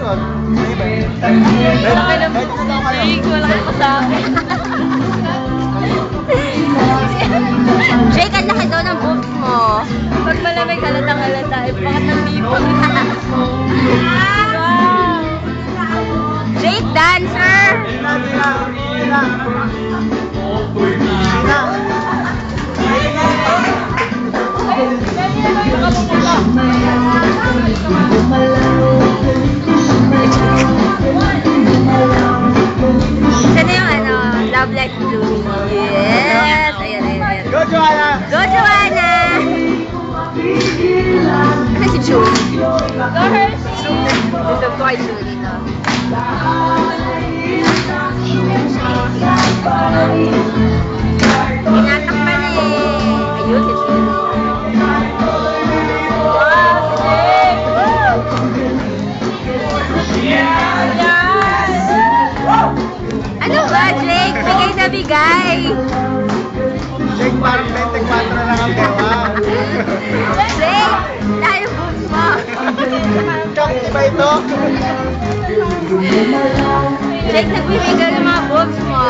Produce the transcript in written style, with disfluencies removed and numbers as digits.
susunod. Malaki na po. Jake, malaki pa sa akin. Jake, ang laki daw ng boobs mo. Pag malamig, halatang-halata. Eh, bakit nandipon? Jake, dancer! Sana yung ano, Love Life Blue. Yes! Ayan, ayan, ayan. Go, Joanna! Go, Joanna! Ano si Julie? Go, Hershey! Gusto ko kay Julie, no? Tinatakpan eh. Ayun, si Julie. Wow, Jake! Woo! Yes! Ano ba, Jake? Bigay na bigay. Jake, parang 24 na lang ang gawa. Jake, layo boobs mo. Chunky ba ito? Jake, nagbibigay ng mga boobs mo.